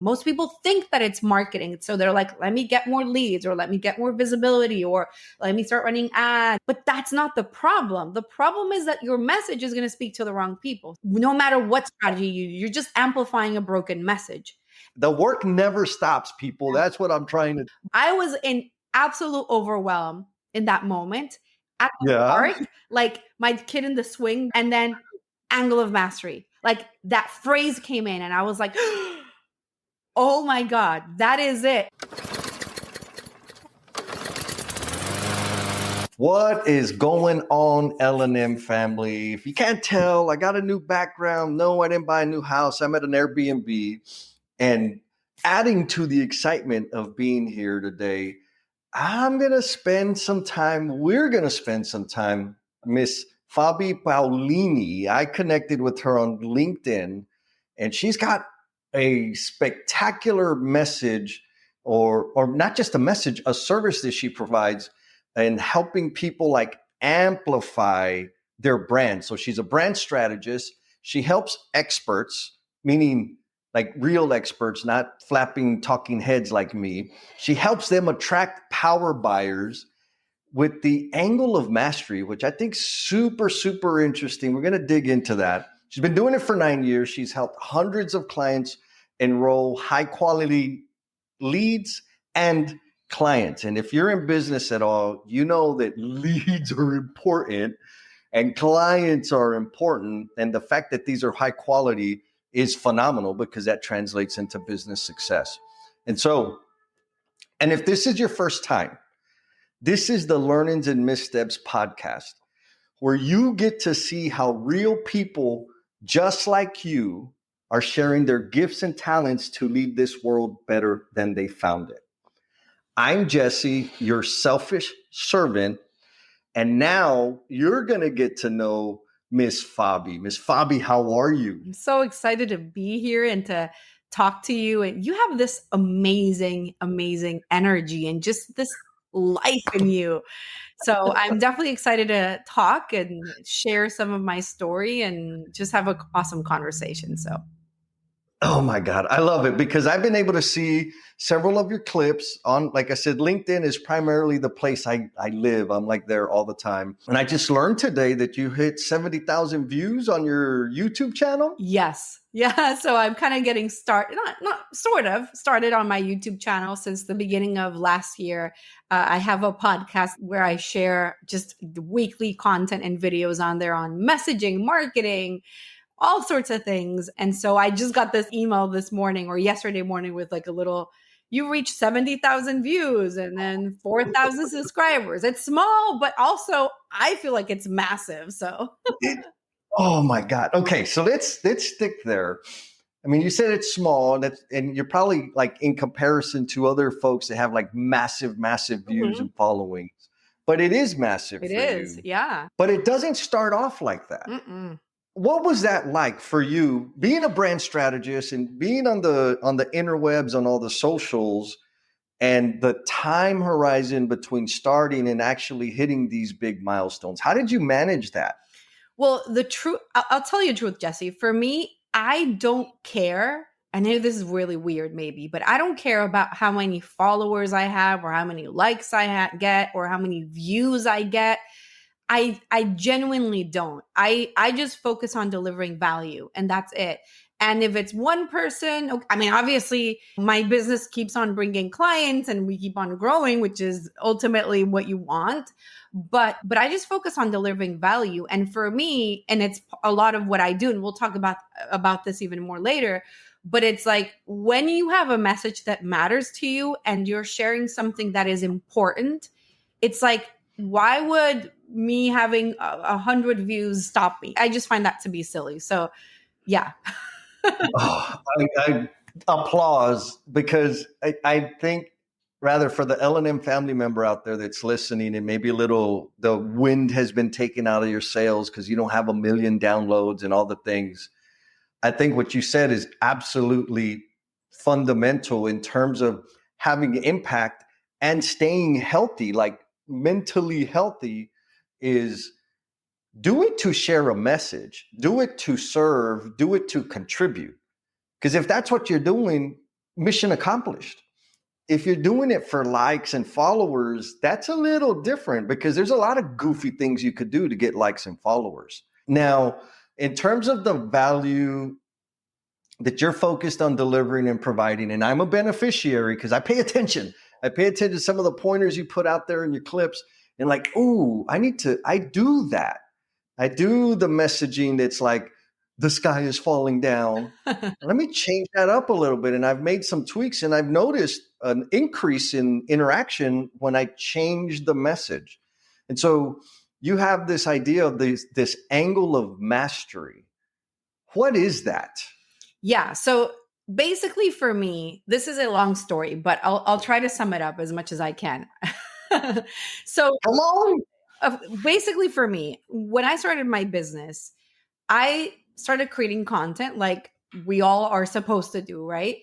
Most people think that it's marketing. So they're like, let me get more leads, or let me get more visibility, or let me start running ads. But that's not the problem. The problem is that your message is going to speak to the wrong people. No matter what strategy you use, you're just amplifying a broken message. The work never stops, people. That's what I'm trying to. I was in absolute overwhelm in that moment at the park, like my kid in the swing, and then angle of mastery. Like that phrase came in and I was like, oh my God, that is it. What is going on, L&M family? If you can't tell, I got a new background. No, I didn't buy a new house. I'm at an Airbnb. And adding to the excitement of being here today, we're going to spend some time, Miss Fabi Paolini. I connected with her on LinkedIn, and she's got a spectacular message, or not just a message, a service that she provides in helping people like amplify their brand. So she's a brand strategist. She helps experts, meaning like real experts, not flapping talking heads like me. She helps them attract power buyers with the angle of mastery, which I think is super, super interesting. We're going to dig into that. She's been doing it for 9 years. She's helped hundreds of clients enroll high quality leads and clients. And if you're in business at all, you know that leads are important and clients are important. And the fact that these are high quality is phenomenal because that translates into business success. And if this is your first time, this is the Learnings and Missteps podcast, where you get to see how real people just like you are sharing their gifts and talents to leave this world better than they found it. I'm Jesse, your selfish servant, and now you're going to get to know Miss Fabi. Miss Fabi, how are you? I'm so excited to be here and to talk to you. And you have this amazing, amazing energy and just this life in you. So I'm definitely excited to talk and share some of my story and just have an awesome conversation. So. Oh my God, I love it because I've been able to see several of your clips on, like I said, LinkedIn is primarily the place I live. I'm like there all the time. And I just learned today that you hit 70,000 views on your YouTube channel. Yes. Yeah. So I'm kind of getting started on my YouTube channel since the beginning of last year. I have a podcast where I share just weekly content and videos on there on messaging, marketing, all sorts of things. And so I just got this email this morning or yesterday morning with like a little, you reached 70,000 views and then 4,000 subscribers. It's small, but also I feel like it's massive. So. Oh my God. Okay. So let's stick there. I mean, you said it's small and you're probably like in comparison to other folks that have like massive views and followings, but it is massive. It is. You. Yeah. But it doesn't start off like that. Mm-mm. What was that like for you, being a brand strategist and being on the interwebs, on all the socials, and the time horizon between starting and actually hitting these big milestones? How did you manage that? Well, I'll tell you the truth, Jesse. For me, I don't care. I know this is really weird maybe, but I don't care about how many followers I have or how many likes I get or how many views I get. I genuinely don't. I just focus on delivering value and that's it. And if it's one person, I mean, obviously my business keeps on bringing clients and we keep on growing, which is ultimately what you want. But I just focus on delivering value. And for me, and it's a lot of what I do, and we'll talk about this even more later, but it's like when you have a message that matters to you and you're sharing something that is important, it's like, why would me having 100 views stop me? I just find that to be silly. So, yeah. I applause because I think rather for the L&M family member out there that's listening and maybe the wind has been taken out of your sails because you don't have 1 million downloads and all the things. I think what you said is absolutely fundamental in terms of having impact and staying healthy, like mentally healthy, is do it to share a message, do it to serve, do it to contribute. Because if that's what you're doing, mission accomplished. If you're doing it for likes and followers, that's a little different because there's a lot of goofy things you could do to get likes and followers. Now, in terms of the value that you're focused on delivering and providing, and I'm a beneficiary because I pay attention. I pay attention to some of the pointers you put out there in your clips and like, ooh, I do that. I do the messaging that's like, the sky is falling down. Let me change that up a little bit. And I've made some tweaks and I've noticed an increase in interaction when I change the message. And so you have this idea of this angle of mastery. What is that? Yeah. So basically for me, this is a long story, but I'll try to sum it up as much as I can. So Come on. Basically for me, when I started my business, I started creating content like we all are supposed to do, right?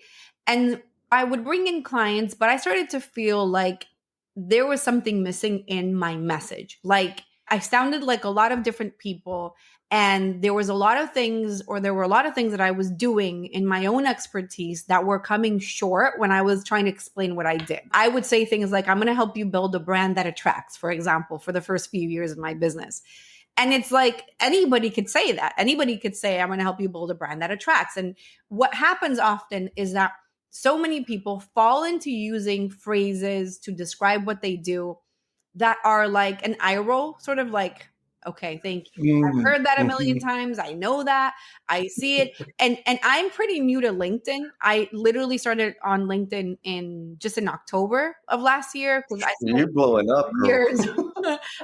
And I would bring in clients, but I started to feel like there was something missing in my message. Like I sounded like a lot of different people, and there were a lot of things that I was doing in my own expertise that were coming short when I was trying to explain what I did. I would say things like, I'm going to help you build a brand that attracts, for example, for the first few years of my business. And it's like anybody could say that. Anybody could say, I'm going to help you build a brand that attracts. And what happens often is that so many people fall into using phrases to describe what they do that are like an eye roll, sort of like, okay, thank you. I've heard that a million times. I know that. I see it. And I'm pretty new to LinkedIn. I literally started on LinkedIn in October of last year because You're blowing up, girl. years.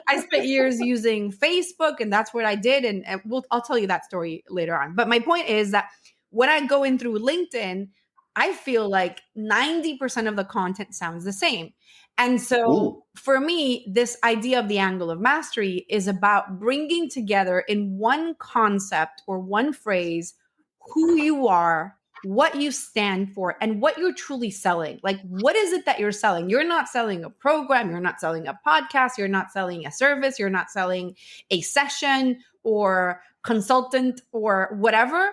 I spent years using Facebook, and that's what I did. And I'll tell you that story later on. But my point is that when I go in through LinkedIn, I feel like 90% of the content sounds the same. And so Ooh. for me, this idea of the angle of mastery is about bringing together in one concept or one phrase who you are, what you stand for, and what you're truly selling. Like, what is it that you're selling? You're not selling a program. You're not selling a podcast. You're not selling a service. You're not selling a session or consultant or whatever.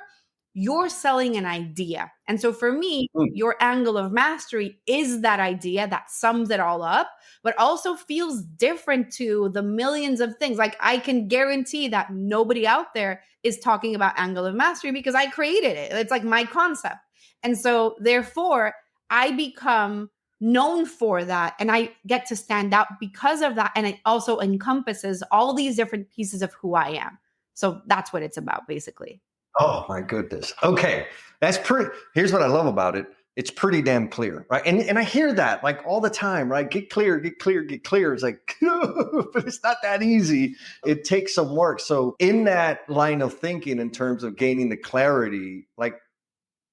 You're selling an idea. And so for me, your angle of mastery is that idea that sums it all up, but also feels different to the millions of things. Like I can guarantee that nobody out there is talking about angle of mastery because I created it. It's like my concept. And so therefore, I become known for that and I get to stand out because of that. And it also encompasses all these different pieces of who I am. So that's what it's about, basically. Oh my goodness. Okay. That's pretty. Here's what I love about it. It's pretty damn clear, right? And I hear that like all the time, right? Get clear, get clear, get clear. It's like, but it's not that easy. It takes some work. So in that line of thinking, in terms of gaining the clarity, like,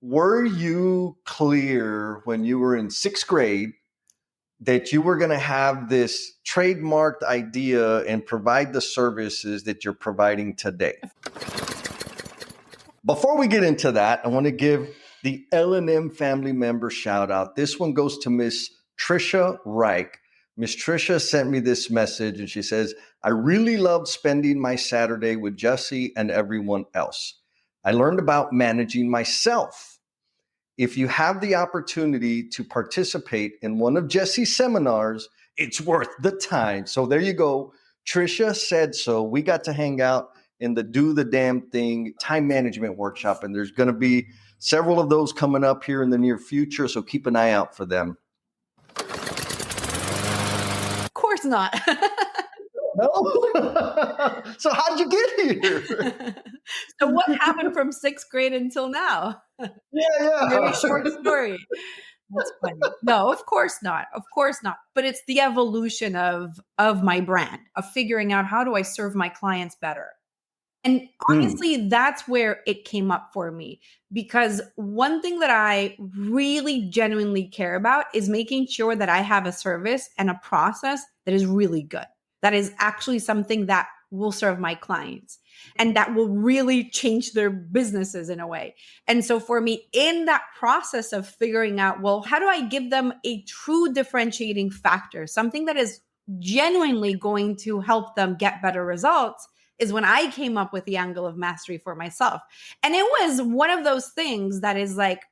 were you clear when you were in 6th grade that you were going to have this trademarked idea and provide the services that you're providing today? Before we get into that, I want to give the L&M family member shout out. This one goes to Miss Trisha Reich. Miss Trisha sent me this message and she says, I really loved spending my Saturday with Jesse and everyone else. I learned about managing myself. If you have the opportunity to participate in one of Jesse's seminars, it's worth the time. So there you go. Trisha said so. We got to hang out in the Do the Damn Thing time management workshop. And there's going to be several of those coming up here in the near future. So keep an eye out for them. Of course not. No. So how'd you get here? So what happened from 6th grade until now? Yeah. Very short story. That's funny. No, of course not. Of course not. But it's the evolution of my brand, of figuring out how do I serve my clients better. And honestly, that's where it came up for me, because one thing that I really genuinely care about is making sure that I have a service and a process that is really good, that is actually something that will serve my clients and that will really change their businesses in a way. And so for me, in that process of figuring out, well, how do I give them a true differentiating factor, something that is genuinely going to help them get better results, is when I came up with the angle of mastery for myself. And it was one of those things that is like,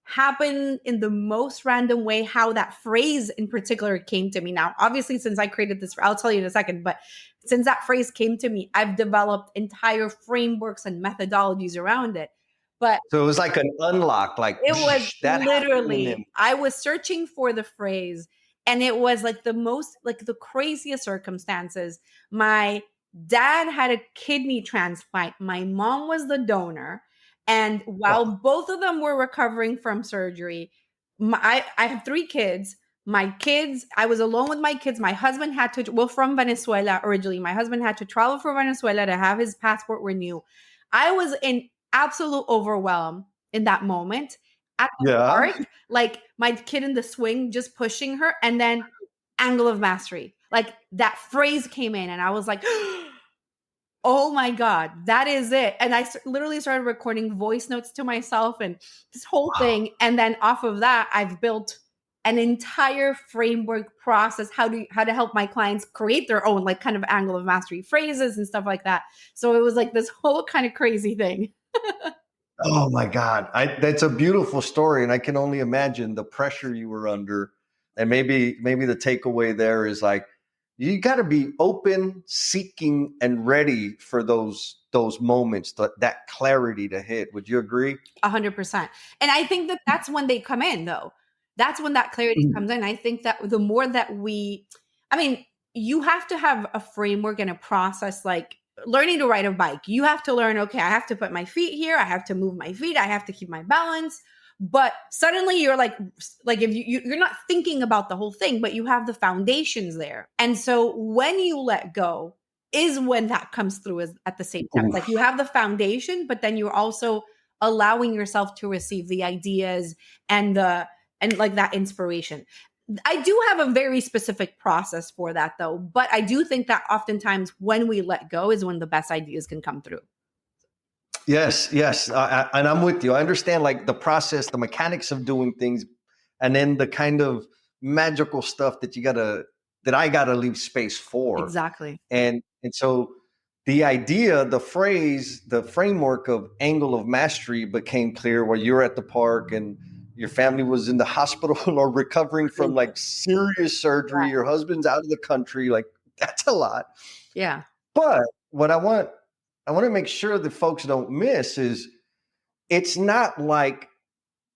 happened in the most random way, how that phrase in particular came to me. Now, obviously, since I created this, I'll tell you in a second, but since that phrase came to me, I've developed entire frameworks and methodologies around it. But So it was like an unlock, like it was that happened, and literally, then I was searching for the phrase, and it was like the most, like the craziest circumstances. My dad had a kidney transplant, my mom was the donor. And while oh, both of them were recovering from surgery, I have three kids. My kids, I was alone with my kids. My husband had to, well, from Venezuela originally. My husband had to travel from Venezuela to have his passport renewed. I was in absolute overwhelm in that moment at the yeah. park, like my kid in the swing just pushing her, and then angle of mastery. Like that phrase came in, and I was like, oh my God, that is it. And I literally started recording voice notes to myself and this whole Wow. thing. And then off of that, I've built an entire framework process how to help my clients create their own like kind of angle of mastery phrases and stuff like that. So it was like this whole kind of crazy thing. Oh my God. That's a beautiful story. And I can only imagine the pressure you were under. And maybe the takeaway there is like you got to be open, seeking, and ready for those moments, that clarity to hit. Would you agree? 100%. And I think that that's when they come in, though. That's when that clarity Mm. comes in. I think that the more that I mean, you have to have a framework and a process like learning to ride a bike. You have to learn, okay, I have to put my feet here. I have to move my feet. I have to keep my balance. But suddenly you're like if you're not thinking about the whole thing, but you have the foundations there. And so when you let go is when that comes through as, at the same time. Like you Oof. have the foundation, but then you're also allowing yourself to receive the ideas and like that inspiration. I do have a very specific process for that though, but I do think that oftentimes when we let go is when the best ideas can come through. Yes, yes. And I'm with you. I understand like the process, the mechanics of doing things, and then the kind of magical stuff that I gotta leave space for. Exactly. And so the idea, the phrase, the framework of angle of mastery became clear where you're at the park and your family was in the hospital or recovering from like serious surgery. Your husband's out of the country. Like that's a lot. Yeah. But what I want to make sure that folks don't miss is it's not like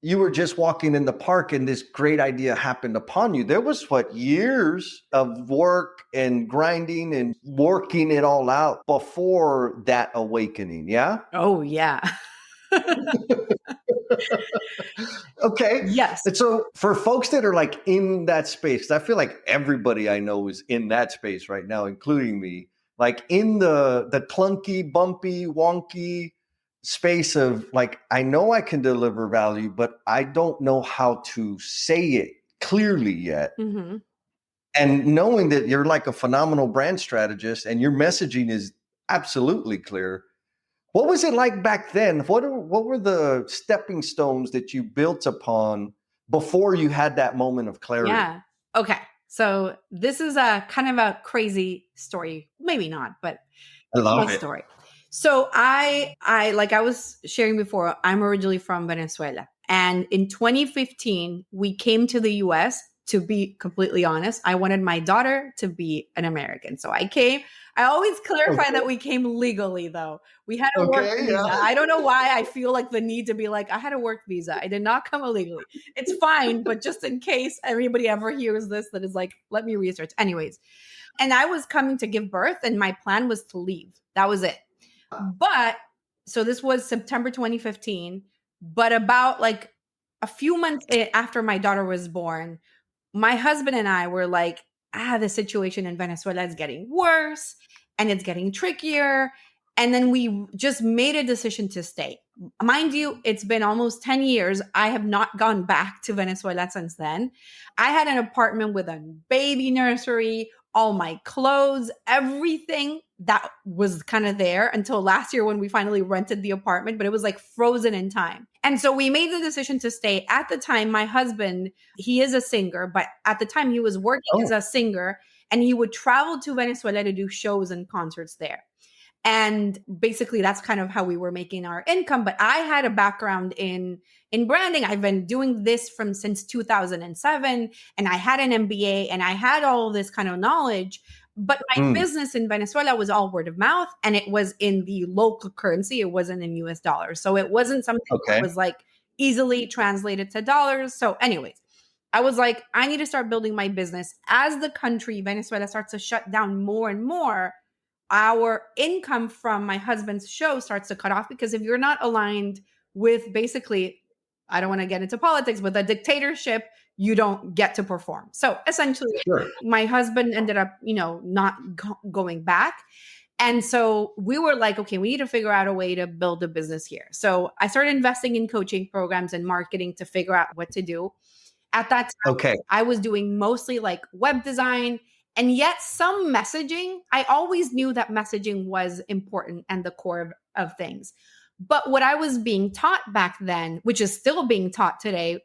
you were just walking in the park and this great idea happened upon you. There was years of work and grinding and working it all out before that awakening. Yeah. Oh, yeah. Okay. Yes. And so for folks that are like in that space, 'cause I feel like everybody I know is in that space right now, including me, like in the clunky, bumpy, wonky space of like, I know I can deliver value, but I don't know how to say it clearly yet. Hmm. And knowing that you're like a phenomenal brand strategist and your messaging is absolutely clear. What was it like back then? What were the stepping stones that you built upon before you had that moment of clarity? Yeah. Okay. So this is a kind of a crazy story. Maybe not, but I it's my love it. story. So I like I was sharing before, I'm originally from Venezuela. And in 2015, we came to the US. To be completely honest, I wanted my daughter to be an American. So I came. I always clarify that Okay. we came legally though. We had a work Okay. visa. Yeah. I don't know why I feel like the need to be like, I had a work visa. I did not come illegally. It's fine, but just in case anybody ever hears this, that is like, let me research. Anyways, and I was coming to give birth, and my plan was to leave. That was it. But so this was September 2015. But about like a few months after my daughter was born, my husband and I were like, the situation in Venezuela is getting worse and it's getting trickier. And then we just made a decision to stay. Mind you, it's been almost 10 years. I have not gone back to Venezuela since then. I had an apartment with a baby nursery, all my clothes, everything that was kind of there until last year when we finally rented the apartment, but it was like frozen in time. And so we made the decision to stay. At the time, my husband, he is a singer, but at the time he was working as Oh, a singer and he would travel to Venezuela to do shows and concerts there. And basically that's kind of how we were making our income. But I had a background in branding. I've been doing this from since 2007, and I had an MBA and I had all of this kind of knowledge. But my Mm, business in Venezuela was all word of mouth, and it was in the local currency. It wasn't in US dollars. So it wasn't something that okay. was like easily translated to dollars. So, anyways, I was like, I need to start building my business. As the country, Venezuela, starts to shut down more and more, our income from my husband's show starts to cut off, because if you're not aligned with, basically, I don't want to get into politics, but the dictatorship, you don't get to perform. So essentially, Sure. my husband ended up, not going back. And so we were like, okay, we need to figure out a way to build a business here. So I started investing in coaching programs and marketing to figure out what to do. At that time, Okay. I was doing mostly like web design, and yet some messaging. I always knew that messaging was important and the core of things. But what I was being taught back then, which is still being taught today,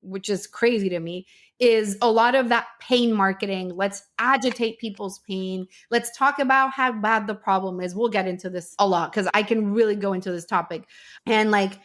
which is crazy to me, is a lot of that pain marketing. Let's agitate people's pain. Let's talk about how bad the problem is. We'll get into this a lot because I can really go into this topic. And like,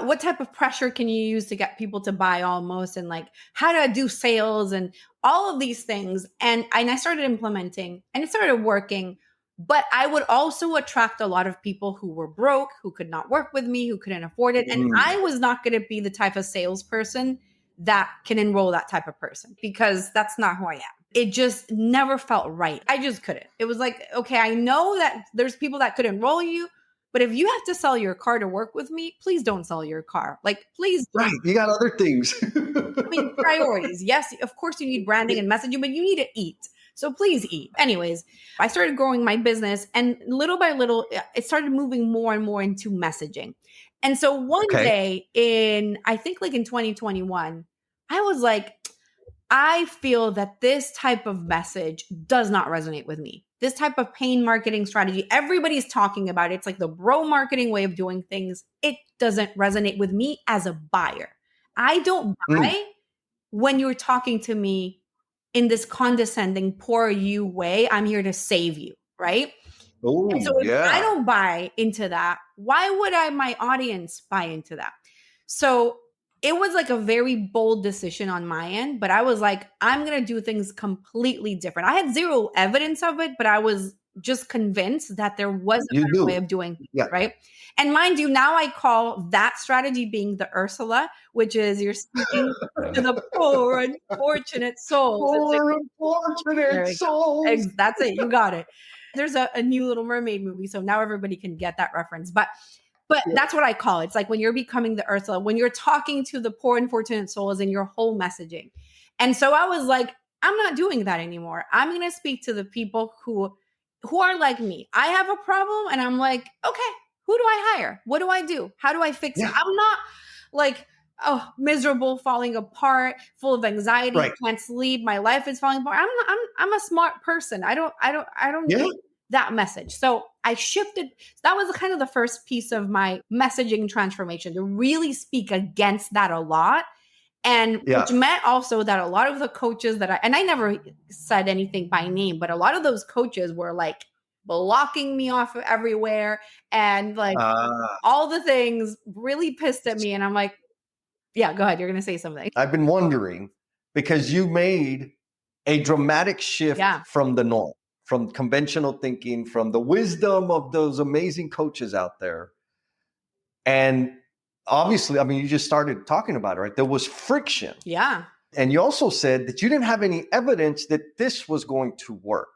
what type of pressure can you use to get people to buy almost, and like how to do sales and all of these things. And I started implementing, and it started working. But I would also attract a lot of people who were broke, who could not work with me, who couldn't afford it. And I Mm, was not going to be the type of salesperson that can enroll that type of person, because that's not who I am. It just never felt right. I just couldn't. It was like, okay, I know that there's people that could enroll you, but if you have to sell your car to work with me, please don't sell your car. Like, please. right. You got other things. I mean, priorities. Yes, of course you need branding and messaging, but you need to eat. So please eat. Anyways, I started growing my business, and little by little, it started moving more and more into messaging. And so one Okay. day I think like in 2021, I was like, I feel that this type of message does not resonate with me. This type of pain marketing strategy, everybody's talking about it. It's like the bro marketing way of doing things. It doesn't resonate with me as a buyer. I don't Mm. buy when you're talking to me in this condescending, poor you way. I'm here to save you, right? And so Oh, if I yeah. don't buy into that, why would my audience buy into that? So it was like a very bold decision on my end, but I was like, I'm going to do things completely different. I had zero evidence of it, but I was just convinced that there was a You better way do. of doing things, Yeah. right? And mind you, now I call that strategy being the Ursula, which is you're speaking to the poor, unfortunate souls. It's like, Poor unfortunate there we go. souls. That's it. You got it. There's a new Little Mermaid movie, so now everybody can get that reference. But Yeah. that's what I call it. It's like when you're becoming the Ursula, when you're talking to the poor, unfortunate souls in your whole messaging. And so I was like, I'm not doing that anymore. I'm going to speak to the people who are like me. I have a problem, and I'm like, okay, who do I hire? What do I do? How do I fix it? Yeah. I'm not like, oh, miserable, falling apart, full of anxiety, Right. can't sleep, my life is falling apart. I'm a smart person. I don't Yeah. need that message. So I shifted. That was kind of the first piece of my messaging transformation, to really speak against that a lot. And Yeah. which meant also that a lot of the coaches and I never said anything by name, but a lot of those coaches were like blocking me off everywhere, and like Uh, all the things really pissed at me. And I'm like, yeah, go ahead. You're going to say something. I've been wondering because you made a dramatic shift Yeah. from the norm, from conventional thinking, from the wisdom of those amazing coaches out there. And obviously, I mean, you just started talking about it, right? There was friction. Yeah. And you also said that you didn't have any evidence that this was going to work.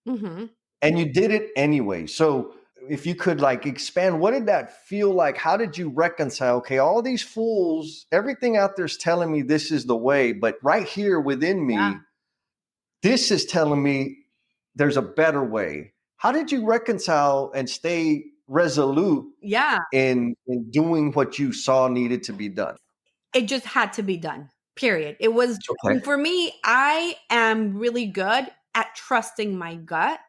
Mm-hmm. And you did it anyway. So if you could like expand, what did that feel like? How did you reconcile? Okay, all these fools, everything out there is telling me this is the way, but right here within Yeah. me, this is telling me there's a better way. How did you reconcile and stay resolute Yeah. in doing what you saw needed to be done? It just had to be done. Period. It was, Okay. for me, I am really good at trusting my gut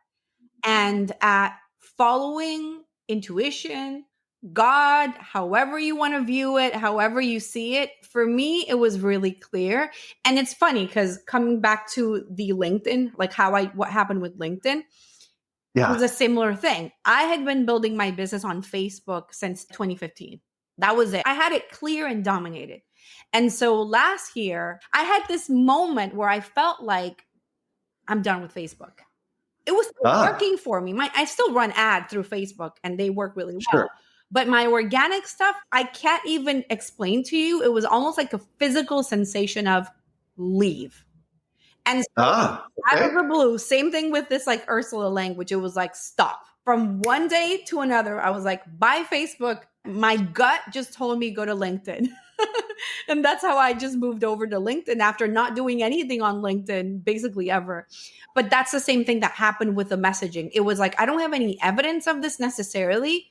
and at following intuition, God, however you want to view it, however you see it. For me, it was really clear. And it's funny because coming back to the LinkedIn, like what happened with LinkedIn, It was Yeah. a similar thing. I had been building my business on Facebook since 2015. That was it. I had it clear and dominated. And so last year, I had this moment where I felt like I'm done with Facebook. It was still Ah, working for me. I still run ads through Facebook and they work really sure. well. But my organic stuff, I can't even explain to you. It was almost like a physical sensation of leave. And so Ah, out okay. of the blue, same thing with this like Ursula language. It was like, stop. From one day to another, I was like, bye, Facebook. My gut just told me go to LinkedIn. And that's how I just moved over to LinkedIn after not doing anything on LinkedIn basically ever. But that's the same thing that happened with the messaging. It was like, I don't have any evidence of this necessarily,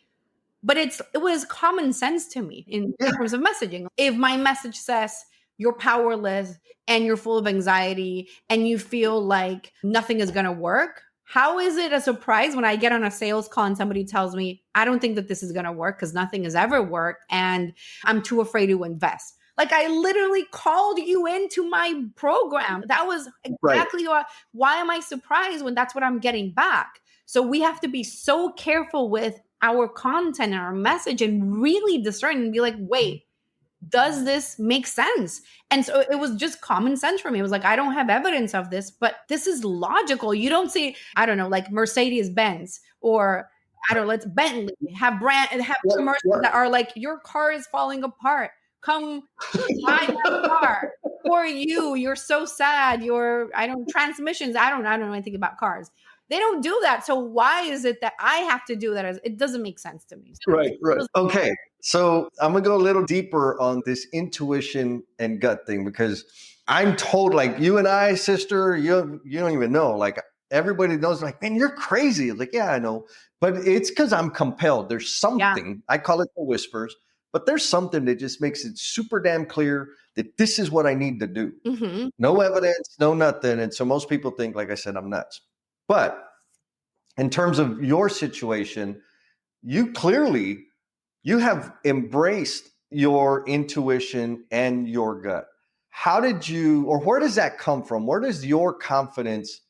but it was common sense to me in Yeah. terms of messaging. If my message says you're powerless and you're full of anxiety and you feel like nothing is going to work, how is it a surprise when I get on a sales call and somebody tells me I don't think that this is going to work because nothing has ever worked and I'm too afraid to invest? Like, I literally called you into my program. That was Right. exactly why am I surprised when that's what I'm getting back? So we have to be so careful with our content and our message and really discern and be like, wait, does this make sense? And so it was just common sense for me. It was like, I don't have evidence of this, but this is logical. You don't see, I don't know, like Mercedes Benz or I don't know, let's Bentley have What, commercials what, that are like, your car is falling apart. Come buy my car. Or you're so sad. I don't transmissions. I don't know anything about cars. They don't do that. So why is it that I have to do that? It doesn't make sense to me. So right, it right. was, Okay. So I'm gonna go a little deeper on this intuition and gut thing because I'm told, like, you and I, sister, you don't even know. Like, everybody knows, like, man, you're crazy. Like, yeah, I know. But it's because I'm compelled. There's yeah. something, I call it the whispers, but there's something that just makes it super damn clear that this is what I need to do. Mm-hmm. No evidence, no nothing. And so most people think, like I said, I'm nuts. But in terms of your situation, you clearly you have embraced your intuition and your gut. How did you, or where does that come from? Where does your confidence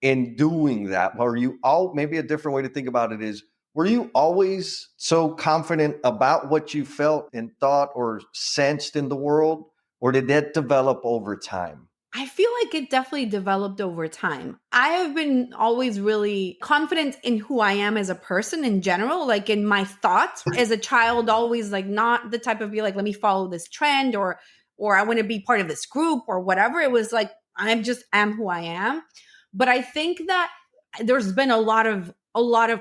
in doing that? Were you all, maybe a different way to think about it is, were you always so confident about what you felt and thought or sensed in the world? Or did that develop over time? I feel like it definitely developed over time. I have been always really confident in who I am as a person in general, like in my thoughts as a child, always like not the type of be like, let me follow this trend or I want to be part of this group or whatever. It was like, I just am who I am. But I think that there's been a lot of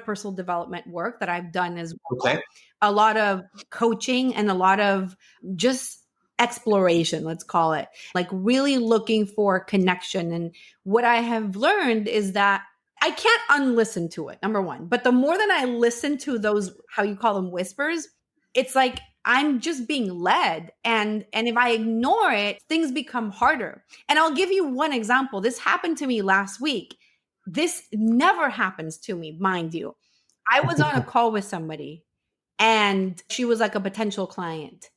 personal development work that I've done as Okay. well. A lot of coaching and a lot of just exploration, let's call it, like really looking for connection. And what I have learned is that I can't unlisten to it, number one. But the more that I listen to those, how you call them, whispers, it's like I'm just being led. And if I ignore it, things become harder. And I'll give you one example. This happened to me last week. This never happens to me, mind you. I was on a call with somebody and she was like a potential client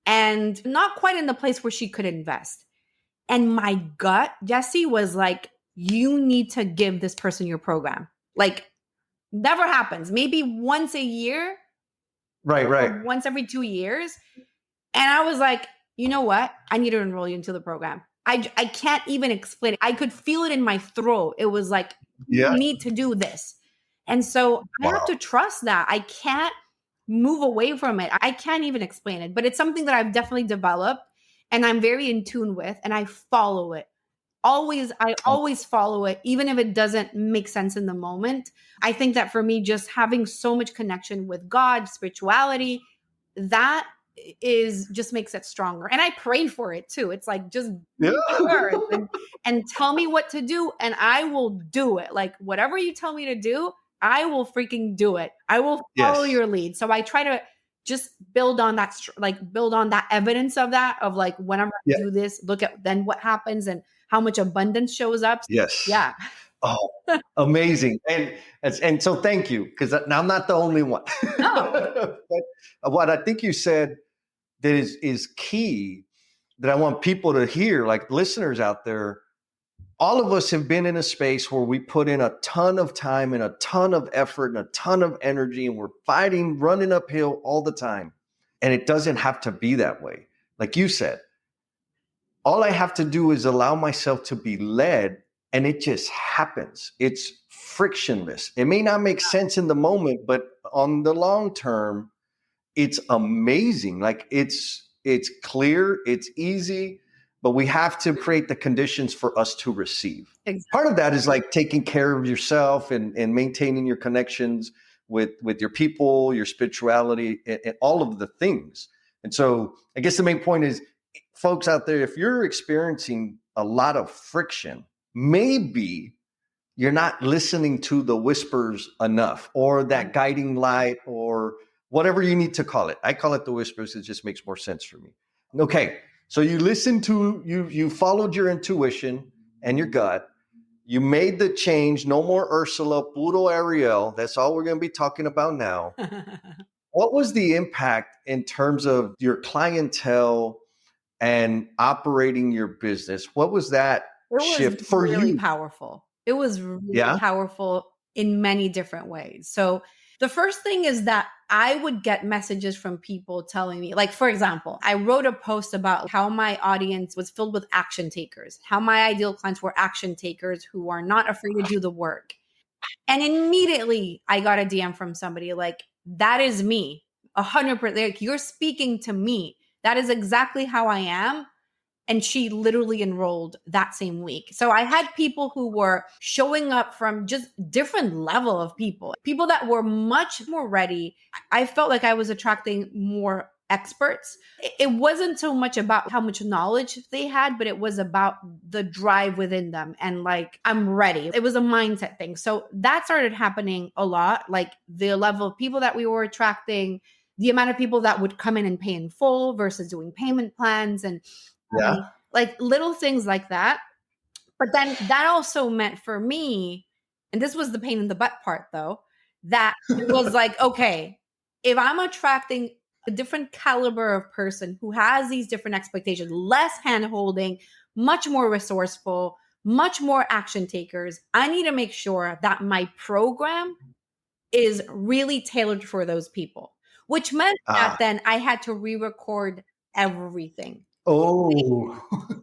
and not quite in the place where she could invest. And my gut, Jesse, was like, you need to give this person your program. Like, never happens. Maybe once a year Right, right. or once every 2 years. And I was like, you know what? I need to enroll you into the program. I can't even explain it. I could feel it in my throat. It was like, you Yeah. need to do this. And so I have to Wow. trust that. I can't move away from it. I can't even explain it, but it's something that I've definitely developed and I'm very in tune with and I follow it. I always follow it, even if it doesn't make sense in the moment. I think that for me, just having so much connection with God, spirituality, that is just makes it stronger. And I pray for it too. It's like just Yeah. words and tell me what to do and I will do it. Like whatever you tell me to do, I will freaking do it. I will follow Yes. your lead. So I try to just build on that, like build on that evidence of that, of like, whenever I Yeah. do this, look at then what happens and how much abundance shows up. Yes. Yeah. Oh, amazing. And so thank you, because now I'm not the only one. No. But what I think you said that is key that I want people to hear, like listeners out there, all of us have been in a space where we put in a ton of time and a ton of effort and a ton of energy, and we're fighting, running uphill all the time. And it doesn't have to be that way. Like you said, all I have to do is allow myself to be led, and it just happens. It's frictionless. It may not make sense in the moment, but on the long term, it's amazing. Like it's clear, it's easy, but we have to create the conditions for us to receive. Exactly. Part of that is like taking care of yourself and maintaining your connections with your people, your spirituality, and all of the things. And so I guess the main point is, folks out there, if you're experiencing a lot of friction, maybe you're not listening to the whispers enough, or that guiding light, or whatever you need to call it. I call it the whispers. It just makes more sense for me. Okay. So you listened to, you followed your intuition and your gut. You made the change. No more Ursula, puro Ariel. That's all we're going to be talking about now. What was the impact in terms of your clientele and operating your business? What was that shift for you? Really powerful. It was really powerful in many different ways. So the first thing is that I would get messages from people telling me, like, for example, I wrote a post about how my audience was filled with action takers, how my ideal clients were action takers who are not afraid to do the work. And immediately I got a DM from somebody like, that is me, 100%. Like, you're speaking to me. That is exactly how I am. And she literally enrolled that same week. So I had people who were showing up from just different level of people that were much more ready. I felt like I was attracting more experts. It wasn't so much about how much knowledge they had, but it was about the drive within them. And like, I'm ready. It was a mindset thing. So that started happening a lot. Like the level of people that we were attracting, the amount of people that would come in and pay in full versus doing payment plans, and like little things like that. But then that also meant for me, and this was the pain in the butt part though, that it was like, okay, if I'm attracting a different caliber of person who has these different expectations, less hand holding, much more resourceful, much more action takers, I need to make sure that my program is really tailored for those people, which meant that then I had to re-record everything.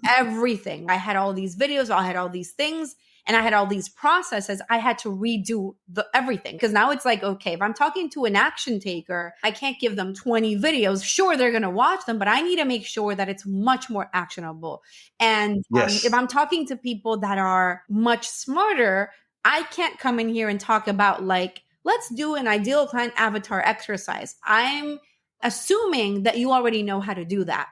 Everything. I had all these videos, I had all these things, and I had all these processes. I had to redo everything, because now it's like, okay, if I'm talking to an action taker, I can't give them 20 videos. Sure, they're going to watch them, but I need to make sure that it's much more actionable. And if I'm talking to people that are much smarter, I can't come in here and talk about like, let's do an ideal client avatar exercise. I'm assuming that you already know how to do that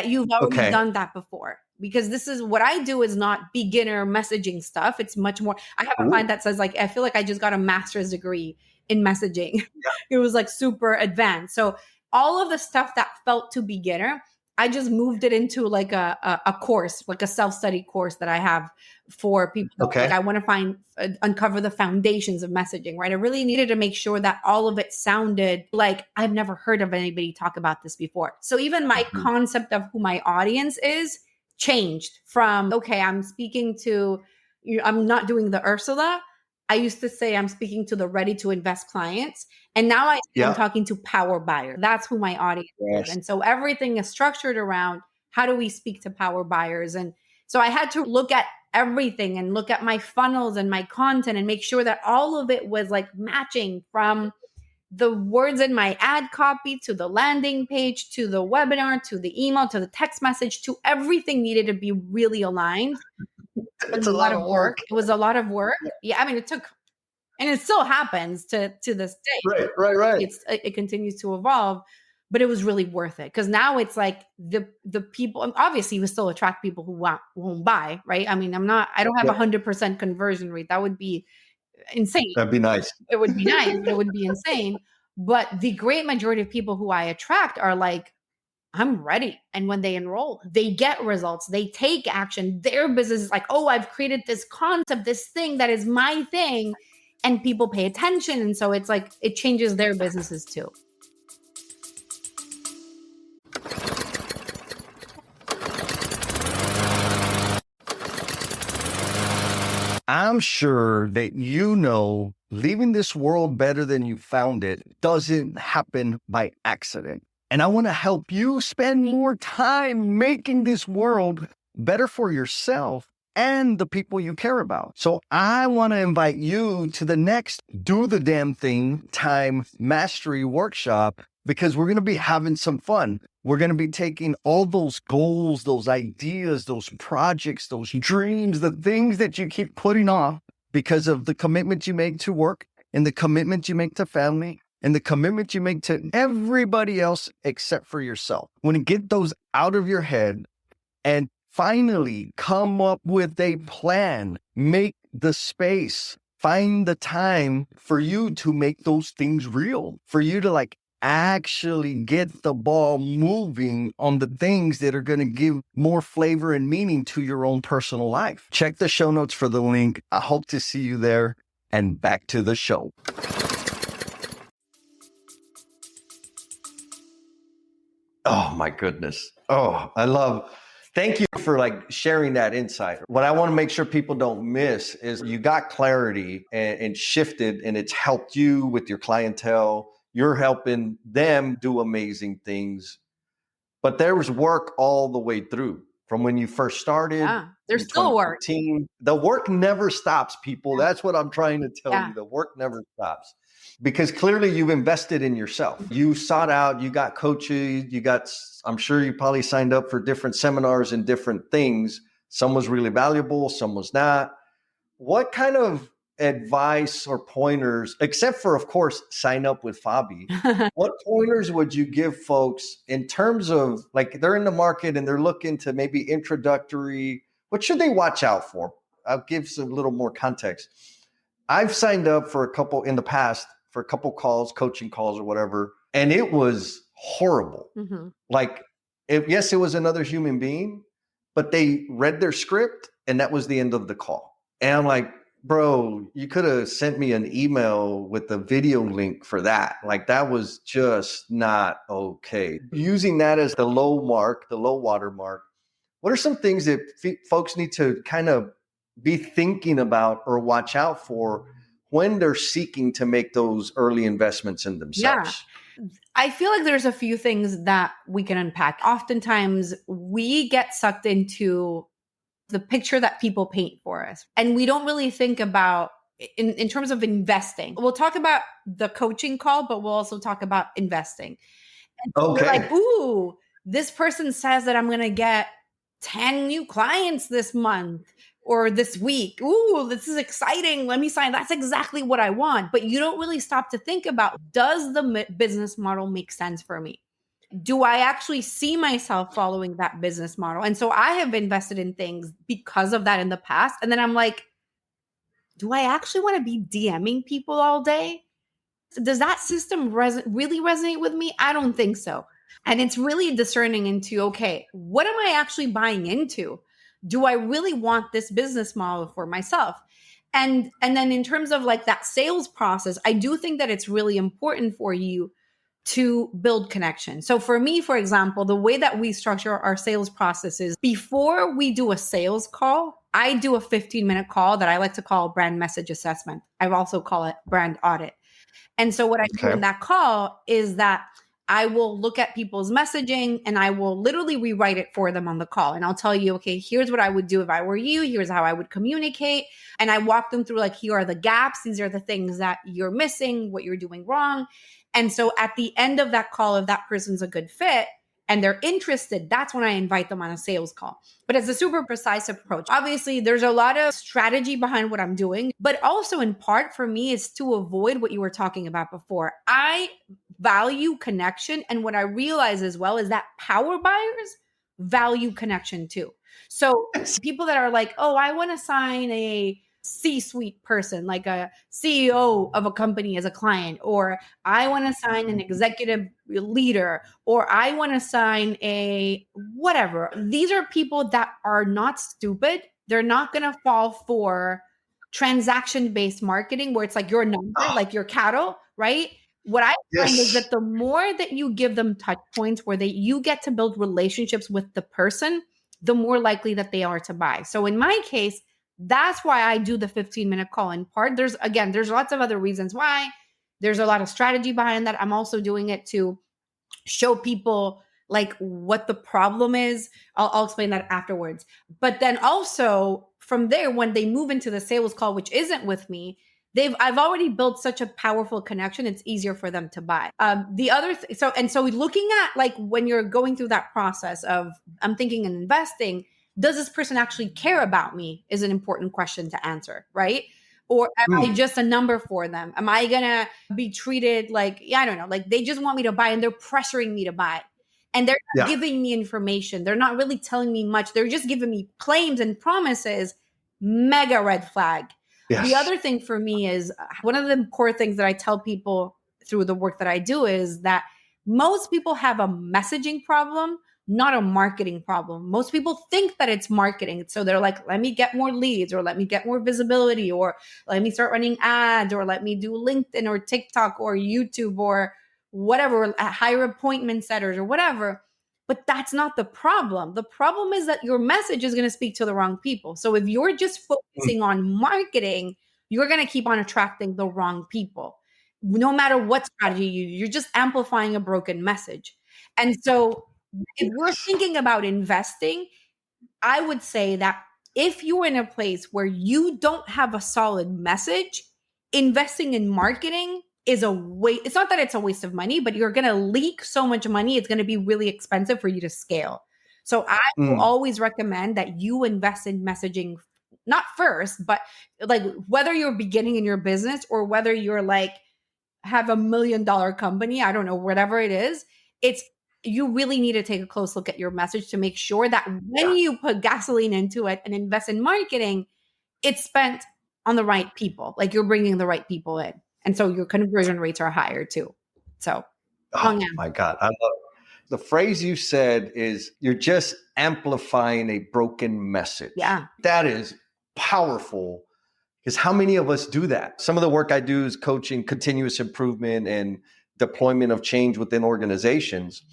you've already done that before, because this is what I do is not beginner messaging stuff. It's much more. I have a client that says like, I feel like I just got a master's degree in messaging. It was like super advanced. So all of the stuff that felt too beginner, I just moved it into like a course, like a self-study course that I have for people. Like I want to uncover the foundations of messaging, right? I really needed to make sure that all of it sounded like I've never heard of anybody talk about this before. So even my concept of who my audience is changed from, okay, I'm speaking to, I'm not doing the Ursula. I used to say I'm speaking to the ready to invest clients. And now I'm talking to power buyers. That's who my audience is. And so everything is structured around how do we speak to power buyers? And so I had to look at everything and look at my funnels and my content and make sure that all of it was like matching, from the words in my ad copy to the landing page, to the webinar, to the email, to the text message, to everything needed to be really aligned. It's a lot of work. It was a lot of work. Yeah. I mean, it took, and it still happens to this day. Right. It continues to evolve, but it was really worth it, because now it's like the people, obviously we still attract people who won't buy, right? I mean, I don't have 100% conversion rate. That would be insane. That'd be nice. It would be nice, but it would be insane. But the great majority of people who I attract are like, I'm ready. And when they enroll, they get results, they take action. Their business is like, oh, I've created this concept, this thing that is my thing. And people pay attention. And so it's like, it changes their businesses too. I'm sure that leaving this world better than you found it doesn't happen by accident. And I want to help you spend more time making this world better for yourself and the people you care about. So I want to invite you to the next Do the Damn Thing Time Mastery Workshop, because we're going to be having some fun. We're going to be taking all those goals, those ideas, those projects, those dreams, the things that you keep putting off because of the commitment you make to work and the commitment you make to family and the commitment you make to everybody else except for yourself. When you get those out of your head and finally come up with a plan, make the space, find the time for you to make those things real, for you to actually get the ball moving on the things that are going to give more flavor and meaning to your own personal life. Check the show notes for the link. I hope to see you there. And back to the show. Oh my goodness. Thank you for sharing that insight. What I want to make sure people don't miss is you got clarity and shifted, and it's helped you with your clientele. You're helping them do amazing things. But there was work all the way through from when you first started. Yeah, there's still work. The work never stops, people. That's what I'm trying to tell you. The work never stops. Because clearly you've invested in yourself. You sought out, you got coaches, I'm sure you probably signed up for different seminars and different things. Some was really valuable, some was not. What kind of advice or pointers, except for, of course, sign up with Fabi, what pointers would you give folks in terms of they're in the market and they're looking to maybe introductory, what should they watch out for? I'll give some little more context. I've signed up for a couple in the past for a couple calls, coaching calls or whatever, and it was horrible. Mm-hmm. Yes, it was another human being, but they read their script and that was the end of the call. And I'm like, bro, you could have sent me an email with the video link for that. That was just not okay. Using that as the low water mark, what are some things that folks need to kind of be thinking about or watch out for when they're seeking to make those early investments in themselves? Yeah. I feel like there's a few things that we can unpack. Oftentimes we get sucked into the picture that people paint for us, and we don't really think about in terms of investing. We'll talk about the coaching call, but we'll also talk about investing. And so we're ooh, this person says that I'm going to get 10 new clients this month or this week. Ooh, this is exciting. Let me sign. That's exactly what I want. But you don't really stop to think about, does the business model make sense for me? Do I actually see myself following that business model? And so I have invested in things because of that in the past. And then I'm like, do I actually want to be DMing people all day? Does that system really resonate with me? I don't think so. And it's really discerning into, okay, what am I actually buying into? Do I really want this business model for myself? And then in terms of that sales process, I do think that it's really important for you to build connection. So for me, for example, the way that we structure our sales process is before we do a sales call, I do a 15-minute call that I like to call brand message assessment. I also call it brand audit. And so what I do in that call is that I will look at people's messaging and I will literally rewrite it for them on the call. And I'll tell you, okay, here's what I would do if I were you. Here's how I would communicate. And I walk them through here are the gaps. These are the things that you're missing, what you're doing wrong. And so at the end of that call, if that person's a good fit and they're interested, that's when I invite them on a sales call. But it's a super precise approach. Obviously, there's a lot of strategy behind what I'm doing, but also in part for me is to avoid what you were talking about before. I value connection. And what I realize as well is that power buyers value connection too. So people that are like, oh, I want to sign a C-suite person, like a CEO of a company as a client, or I want to sign an executive leader, or I want to sign a whatever. These are people that are not stupid. They're not going to fall for transaction-based marketing where it's like your number, like your cattle, right? What I find is that the more that you give them touch points where you get to build relationships with the person, the more likely that they are to buy. So in my case, That's why I do the 15-minute call. In part, there's lots of other reasons why. There's a lot of strategy behind that. I'm also doing it to show people like what the problem is. I'll explain that afterwards. But then also from there, when they move into the sales call, which isn't with me, I've already built such a powerful connection. It's easier for them to buy. The other so looking at like when you're going through that process of I'm thinking and investing, does this person actually care about me is an important question to answer, right? Or am I just a number for them? Am I gonna be treated like, I don't know, like they just want me to buy and they're pressuring me to buy. And they're not giving me information. They're not really telling me much. They're just giving me claims and promises. Mega red flag. Yes. The other thing for me is one of the core things that I tell people through the work that I do is that most people have a messaging problem, not a marketing problem. Most people think that it's marketing. So they're like, let me get more leads, or let me get more visibility, or let me start running ads, or let me do LinkedIn or TikTok or YouTube or whatever, hire appointment setters or whatever. But that's not the problem. The problem is that your message is going to speak to the wrong people. So if you're just focusing on marketing, you're going to keep on attracting the wrong people. No matter what strategy you're just amplifying a broken message. And so if we're thinking about investing, I would say that if you're in a place where you don't have a solid message, investing in marketing is a waste. It's not that it's a waste of money, but you're going to leak so much money. It's going to be really expensive for you to scale. So I will always recommend that you invest in messaging, not first, but like whether you're beginning in your business or whether you're like have $1 million company, I don't know, whatever it is, you really need to take a close look at your message to make sure that when you put gasoline into it and invest in marketing, it's spent on the right people. Like you're bringing the right people in. And so your conversion rates are higher too. So, my God. I love it. The phrase you said is you're just amplifying a broken message. Yeah. That is powerful. Because how many of us do that? Some of the work I do is coaching continuous improvement and deployment of change within organizations.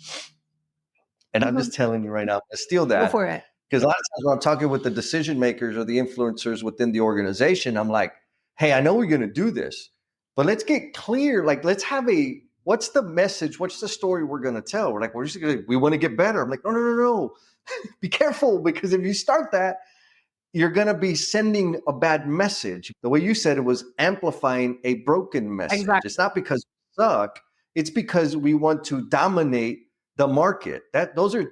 And I'm just telling you right now, to steal that. Go for it. Because a lot of times when I'm talking with the decision makers or the influencers within the organization, I'm like, hey, I know we're going to do this, but let's get clear. Like, let's have what's the message? What's the story we're going to tell? We're like, we want to get better. I'm like, no. Be careful, because if you start that, you're going to be sending a bad message. The way you said it was amplifying a broken message. Exactly. It's not because we suck. It's because we want to dominate the market. Those are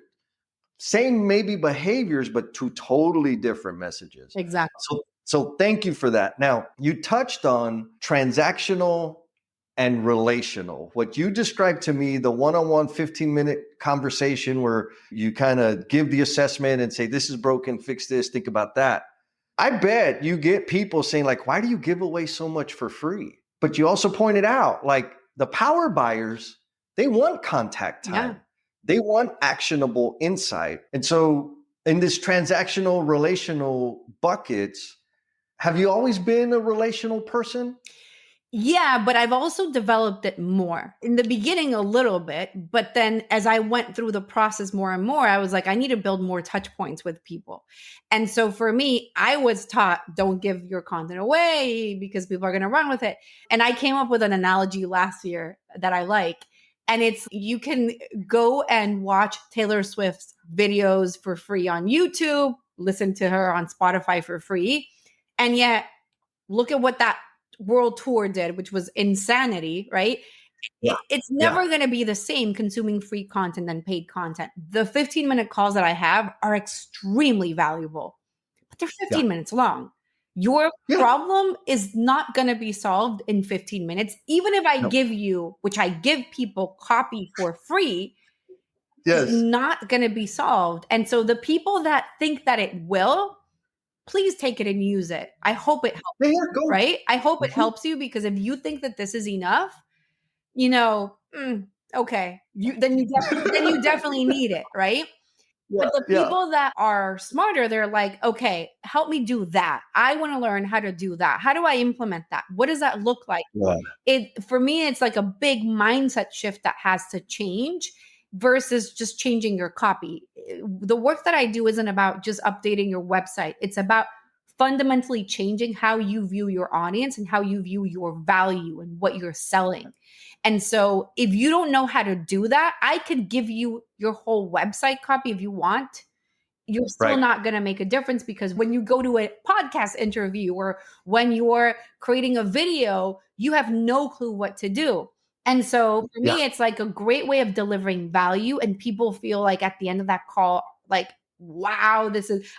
same maybe behaviors, but two totally different messages. Exactly. So thank you for that. Now, you touched on transactional and relational. What you described to me, the one-on-one 15-minute conversation where you kind of give the assessment and say, this is broken, fix this, think about that. I bet you get people saying like, why do you give away so much for free? But you also pointed out like the power buyers, they want contact time. Yeah. They want actionable insight. And so in this transactional relational buckets, have you always been a relational person? Yeah, but I've also developed it more. In the beginning, a little bit, but then as I went through the process more and more, I was like, I need to build more touch points with people. And so for me, I was taught, don't give your content away because people are going to run with it. And I came up with an analogy last year that I like. And it's, you can go and watch Taylor Swift's videos for free on YouTube, listen to her on Spotify for free. And yet look at what that world tour did, which was insanity, right? Yeah. It's never going to be the same consuming free content than paid content. The 15-minute calls that I have are extremely valuable, but they're 15 minutes long. Your problem is not going to be solved in 15 minutes. Even if I give you, which I give people copy for free, it's not going to be solved. And so the people that think that it will, please take it and use it. I hope it helps, right? I hope it helps you, because if you think that this is enough, okay, then you definitely need it, right? Yeah, but the people that are smarter, they're like, okay, help me do that. I want to learn how to do that. How do I implement that? What does that look like? Yeah. For me, it's like a big mindset shift that has to change versus just changing your copy. The work that I do isn't about just updating your website. It's about fundamentally changing how you view your audience and how you view your value and what you're selling. And so if you don't know how to do that, I could give you your whole website copy if you want. You're still Right. not going to make a difference, because when you go to a podcast interview or when you're creating a video, you have no clue what to do. And so for Yeah. me, it's like a great way of delivering value. And people feel like at the end of that call, like, wow,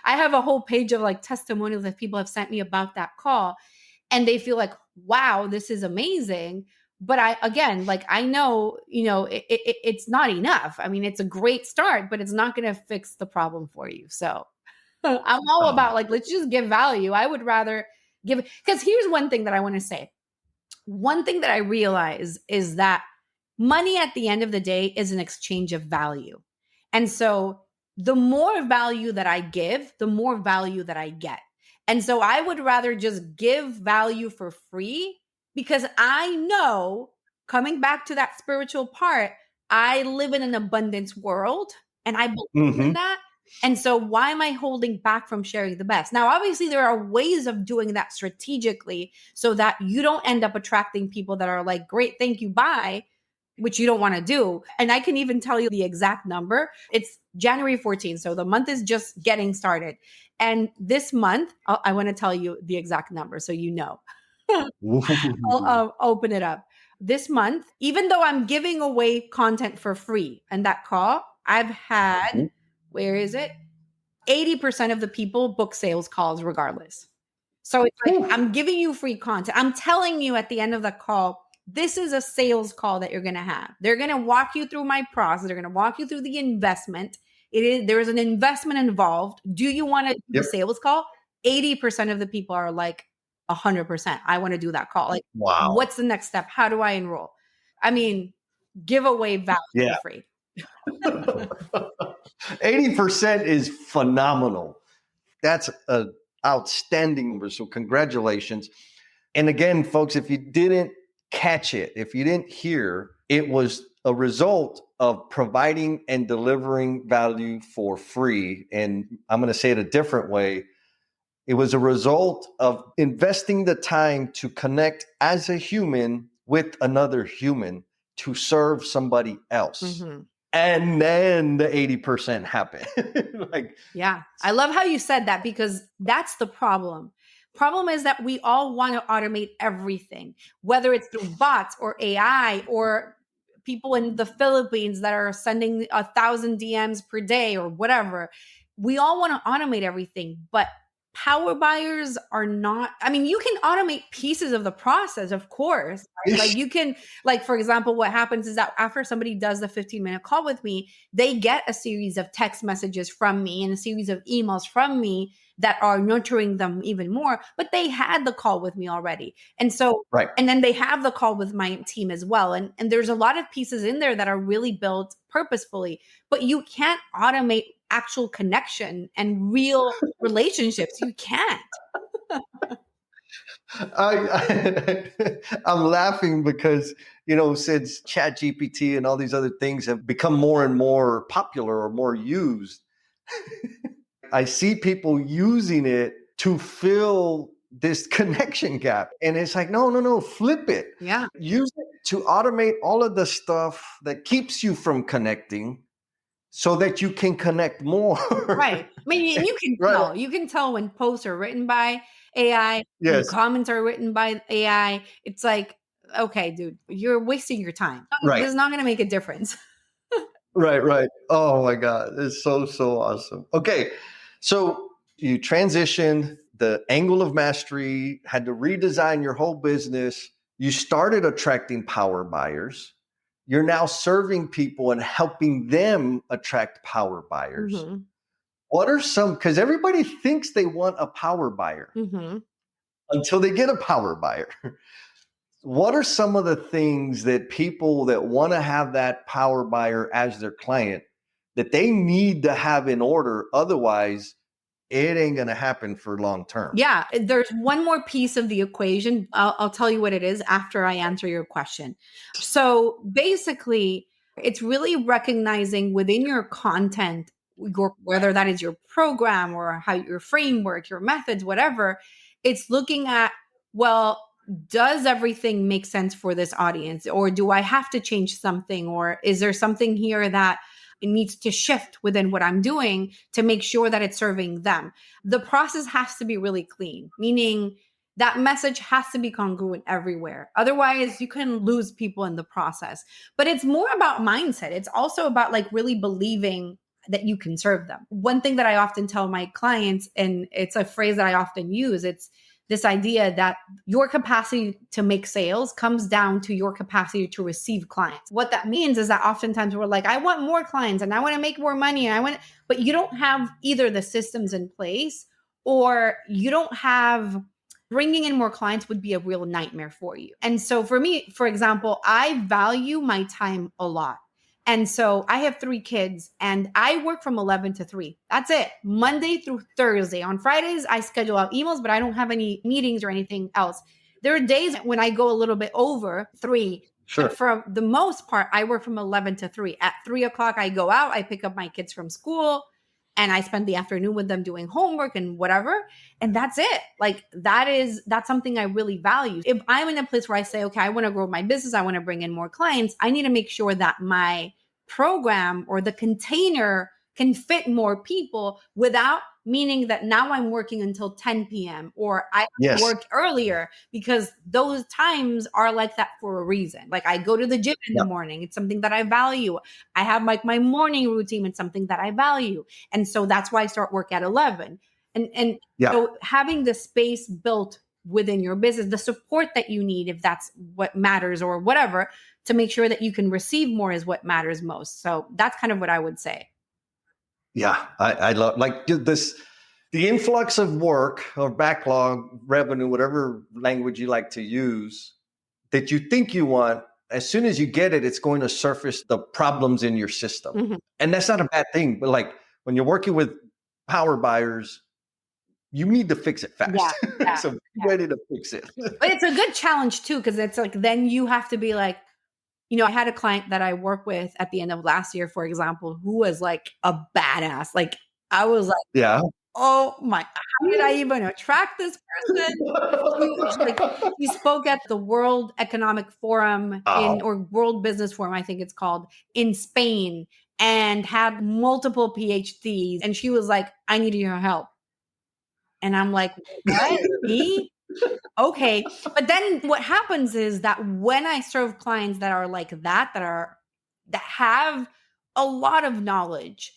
I have a whole page of like testimonials that people have sent me about that call. And they feel like, wow, this is amazing. But again, like, I know, it's not enough. I mean, it's a great start, but it's not going to fix the problem for you. So I'm all Oh, about like, let's just give value. I would rather give, because here's one thing that I want to say. One thing that I realize is that money at the end of the day is an exchange of value. And so the more value that I give, the more value that I get. And so I would rather just give value for free, because I know, coming back to that spiritual part, I live in an abundance world and I believe in hmm. that. And so why am I holding back from sharing the best? Now, obviously, there are ways of doing that strategically so that you don't end up attracting people that are like, great, thank you, bye, which you don't want to do. And I can even tell you the exact number. It's January 14th. So the month is just getting started. And this month, I want to tell you the exact number so you know. I'll open it up. This month, even though I'm giving away content for free and that call, I've had, where is it? 80% of the people book sales calls regardless. So it's like, I'm giving you free content. I'm telling you at the end of the call, this is a sales call that you're going to have. They're going to walk you through my process. They're going to walk you through the investment. There's an investment involved. Do you want to do Yep. a sales call? 80% of the people are like, 100%. I want to do that call. Like, Wow. what's the next step? How do I enroll? I mean, give away value Yeah. for free. 80% is phenomenal. That's an outstanding number. So congratulations. And again, folks, if you didn't catch it, if you didn't hear, it was a result of providing and delivering value for free. And I'm going to say it a different way. It was a result of investing the time to connect as a human with another human to serve somebody else. Mm-hmm. And then the 80% happened. Like, yeah. I love how you said that, because that's the problem. Problem is that we all want to automate everything, whether it's through bots or AI or people in the Philippines that are sending 1,000 DMs per day or whatever. We all want to automate everything, but power buyers are not. I mean, you can automate pieces of the process, of course. Right? Like you can, like, for example, what happens is that after somebody does the 15-minute call with me, they get a series of text messages from me and a series of emails from me that are nurturing them even more, but they had the call with me already. And so, right. And then they have the call with my team as well. And there's a lot of pieces in there that are really built purposefully, but you can't automate actual connection and real relationships. You can't. I'm laughing because, since Chat GPT and all these other things have become more and more popular or more used, I see people using it to fill this connection gap. And it's like, no, flip it. Yeah. Use it to automate all of the stuff that keeps you from connecting so that you can connect more. Right. I mean, and you can Right. tell. You can tell when posts are written by AI, when Yes. comments are written by AI. It's like, okay, dude, you're wasting your time. Right. This is not going to make a difference. Right. Oh my God. It's so awesome. Okay. So you transitioned the angle of mastery, had to redesign your whole business. You started attracting power buyers. You're now serving people and helping them attract power buyers. Mm-hmm. What are some, because everybody thinks they want a power buyer until they get a power buyer. What are some of the things that people that want to have that power buyer as their client that they need to have in order? Otherwise, it ain't going to happen for long term. Yeah. There's one more piece of the equation. I'll tell you what it is after I answer your question. So basically, it's really recognizing within your content whether that is your program or how your framework, your methods, whatever, it's looking at, well, does everything make sense for this audience? Or do I have to change something? Or is there something here that it needs to shift within what I'm doing to make sure that it's serving them? The process has to be really clean, meaning that message has to be congruent everywhere. Otherwise, you can lose people in the process. But it's more about mindset. It's also about like really believing that you can serve them. One thing that I often tell my clients, and it's a phrase that I often use, it's this idea that your capacity to make sales comes down to your capacity to receive clients. What that means is that oftentimes we're like, I want more clients and I want to make more money but you don't have either the systems in place, or you don't have, bringing in more clients would be a real nightmare for you. And so for me, for example, I value my time a lot. And so I have 3 kids and I work from 11 to 3. That's it. Monday through Thursday. On Fridays, I schedule out emails, but I don't have any meetings or anything else. There are days when I go a little bit over 3. Sure. But for the most part, I work from 11 to 3. At 3 o'clock, I go out, I pick up my kids from school, and I spend the afternoon with them doing homework and whatever. And that's it. Like that's something I really value. If I'm in a place where I say, okay, I want to grow my business, I want to bring in more clients, I need to make sure that my program or the container can fit more people without meaning that now I'm working until 10 p.m. or I work earlier, because those times are like that for a reason. Like I go to the gym in the morning. It's something that I value. I have like my morning routine. It's something that I value. And so that's why I start work at 11. And so having the space built within your business, the support that you need, if that's what matters or whatever, to make sure that you can receive more is what matters most. So that's kind of what I would say. Yeah, I love like this, the influx of work or backlog revenue, whatever language you like to use, that you think you want. As soon as you get it, it's going to surface the problems in your system. Mm-hmm. And that's not a bad thing. But like when you're working with power buyers, you need to fix it fast. So be ready to fix it. But it's a good challenge too, because it's like, then you have to be like, I had a client that I work with at the end of last year, for example, who was like a badass. Like I was like, oh my, how did I even attract this person? He spoke at the World Economic Forum or World Business Forum, I think it's called, in Spain, and had multiple PhDs. And she was like, I need your help. And I'm like, what? Me? Okay. But then what happens is that when I serve clients that are like that have a lot of knowledge,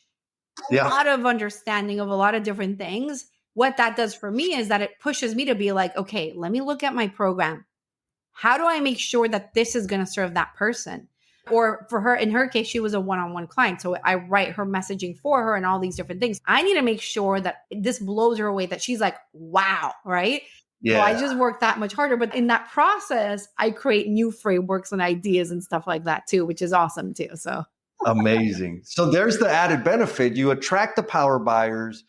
a lot of understanding of a lot of different things, what that does for me is that it pushes me to be like, okay, let me look at my program. How do I make sure that this is going to serve that person? Or for her, in her case, she was a one-on-one client. So I write her messaging for her and all these different things. I need to make sure that this blows her away, that she's like, wow, right? Yeah. So I just work that much harder. But in that process, I create new frameworks and ideas and stuff like that too, which is awesome too. So amazing. So there's the added benefit. You attract the power buyers.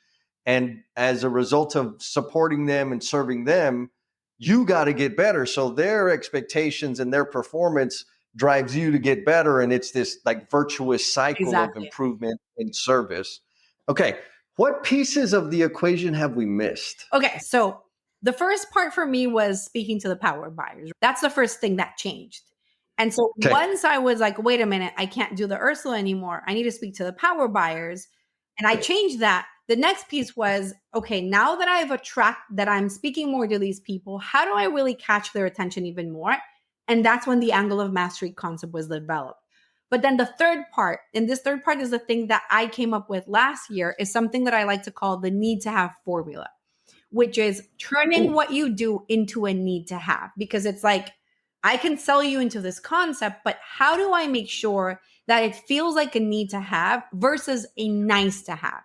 And as a result of supporting them and serving them, you got to get better. So their expectations and their performance drives you to get better. And it's this like virtuous cycle of improvement and service. Okay. What pieces of the equation have we missed? Okay. So the first part for me was speaking to the power buyers. That's the first thing that changed. And so once I was like, wait a minute, I can't do the Ursula anymore. I need to speak to the power buyers. And I changed that. The next piece was, okay, now that I'm speaking more to these people, how do I really catch their attention even more? And that's when the angle of mastery concept was developed. But then the third part, and this third part is the thing that I came up with last year, is something that I like to call the need to have formula, which is turning what you do into a need to have. Because it's like, I can sell you into this concept, but how do I make sure that it feels like a need to have versus a nice to have?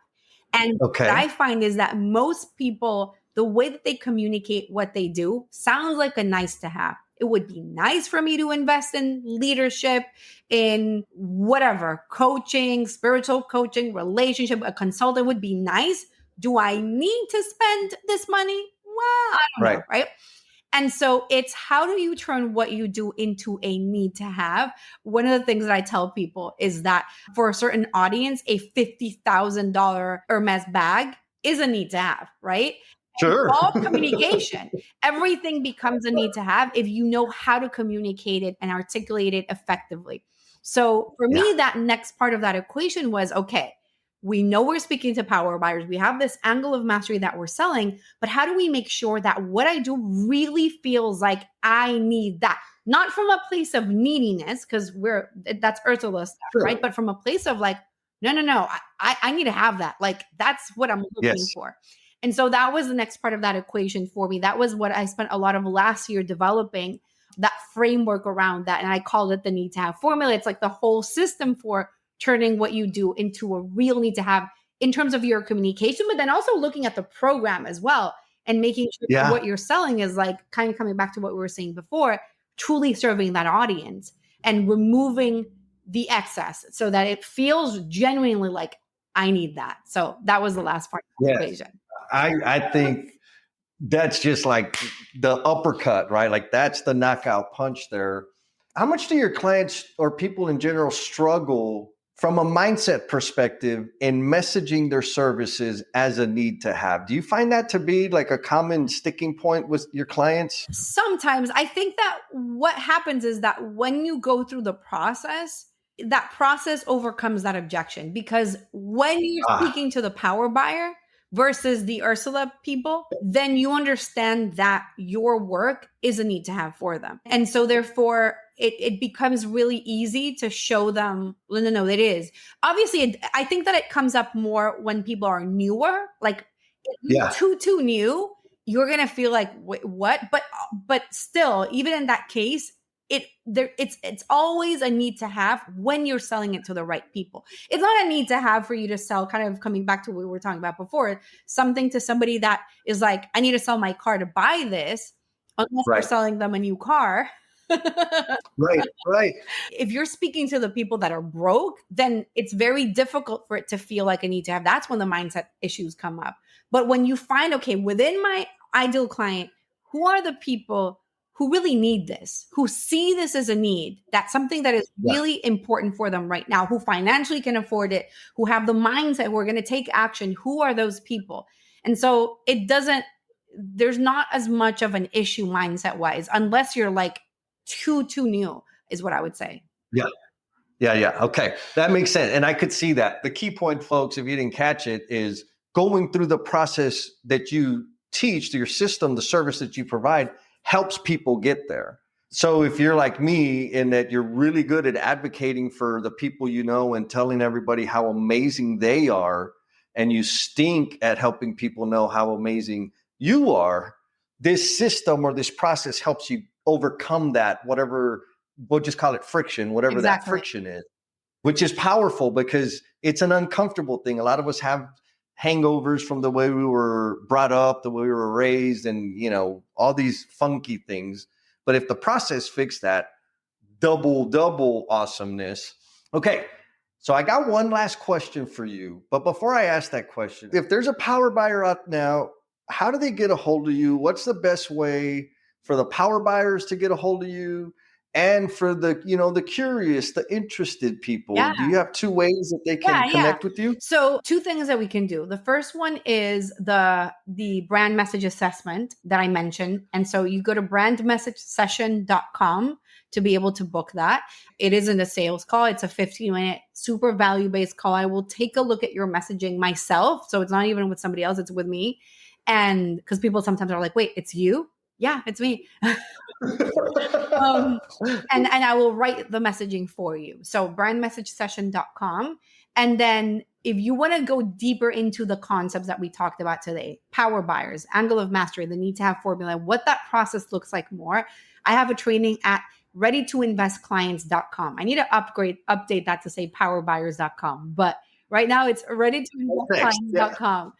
And what I find is that most people, the way that they communicate what they do sounds like a nice to have. It would be nice for me to invest in leadership, in whatever, coaching, spiritual coaching, relationship, a consultant would be nice. Do I need to spend this money? Well, I don't know, right? And so it's how do you turn what you do into a need to have? One of the things that I tell people is that for a certain audience, a $50,000 Hermes bag is a need to have, right? And Sure. all communication, everything becomes a need to have if you know how to communicate it and articulate it effectively. So for Yeah. me, that next part of that equation was okay, we know we're speaking to power buyers. We have this angle of mastery that we're selling, but how do we make sure that what I do really feels like I need that? Not from a place of neediness, because that's Ursula's stuff, right? Sure. But from a place of like, no, I need to have that. Like that's what I'm looking Yes. for. And so that was the next part of that equation for me. That was what I spent a lot of last year developing that framework around that. And I called it the need to have formula. It's like the whole system for turning what you do into a real need to have in terms of your communication, but then also looking at the program as well and making sure that Yeah. what you're selling is like kind of coming back to what we were saying before, truly serving that audience and removing the excess so that it feels genuinely like I need that. So that was the last part of the Yes. equation. I think that's just like the uppercut, right? Like that's the knockout punch there. How much do your clients or people in general struggle from a mindset perspective in messaging their services as a need to have? Do you find that to be like a common sticking point with your clients? Sometimes I think that what happens is that when you go through the process, that process overcomes that objection because when you're Ah, speaking to the power buyer versus the Ursula people, then you understand that your work is a need to have for them. And so therefore it becomes really easy to show them, no, it is. Obviously, I think that it comes up more when people are newer, like if you're yeah. too new, you're gonna feel like what? But still, even in that case, it's always a need to have when you're selling it to the right people. It's not a need to have for you to sell, kind of coming back to what we were talking about before, something to somebody that is like, I need to sell my car to buy this, unless you're Right. selling them a new car. Right. Right. If you're speaking to the people that are broke, then it's very difficult for it to feel like a need to have. That's when the mindset issues come up. But when you find, okay, within my ideal client, who are the people who really need this, who see this as a need, that's something that is Yeah. really important for them right now, who financially can afford it, who have the mindset, who are going to take action, who are those people? And so there's not as much of an issue mindset wise, unless you're like too new is what I would say. Yeah. Yeah, yeah. Okay. That makes sense. And I could see that. The key point, folks, if you didn't catch it, is going through the process that you teach, your system, the service that you provide helps people get there. So if you're like me in that you're really good at advocating for the people you know and telling everybody how amazing they are, and you stink at helping people know how amazing you are, this system or this process helps you overcome that, whatever, we'll just call it friction, whatever that Exactly. friction is, which is powerful because it's an uncomfortable thing. A lot of us have hangovers from the way we were brought up, the way we were raised, and all these funky things. But if the process fixed that, double awesomeness. Okay, so I got one last question for you. But before I ask that question, if there's a power buyer out now, how do they get a hold of you? What's the best way for the power buyers to get a hold of you? And for the curious, the interested people, Yeah. do you have two ways that they can Yeah. connect with you? So two things that we can do. The first one is the brand message assessment that I mentioned. And so you go to brandmessagesession.com to be able to book that. It isn't a sales call. It's a 15-minute super value-based call. I will take a look at your messaging myself. So it's not even with somebody else, it's with me. And because people sometimes are like, wait, it's you? Yeah, it's me. um, and I will write the messaging for you. So brandmessagesession.com. And then if you want to go deeper into the concepts that we talked about today, power buyers, angle of mastery, the need to have formula, what that process looks like more, I have a training at readytoinvestclients.com. I need to update that to say powerbuyers.com. But right now it's Thanks. Yeah. readytoinvestclients.com.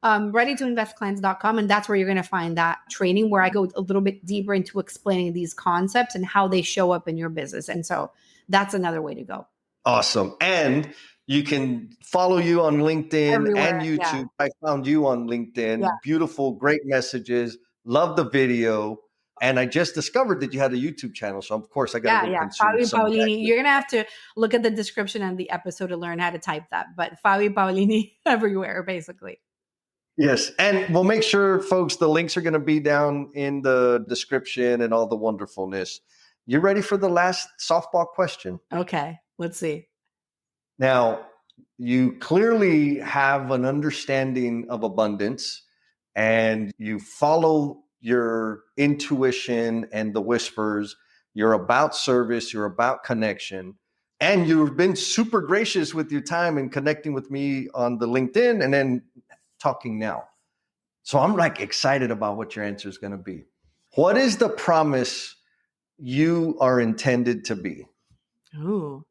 Readytoinvestclients.com. And that's where you're going to find that training where I go a little bit deeper into explaining these concepts and how they show up in your business. And so that's another way to go. Awesome. And you can follow you on LinkedIn and Everywhere. Yeah. YouTube. I found you on LinkedIn. Yeah. Beautiful, great messages. Love the video. And I just discovered that you had a YouTube channel. So, of course, I got to Yeah, go yeah. consume Fabi some of that. Paolini. You're gonna have to look at the description and the episode to learn how to type that. But Fabi Paolini everywhere, basically. Yes. And we'll make sure, folks, the links are going to be down in the description and all the wonderfulness. You ready for the last softball question? Okay, let's see. Now, you clearly have an understanding of abundance and you follow your intuition and the whispers. You're about service, you're about connection, and you've been super gracious with your time and connecting with me on the LinkedIn and then talking now. So I'm like excited about what your answer is going to be. What is the promise you are intended to be? Ooh,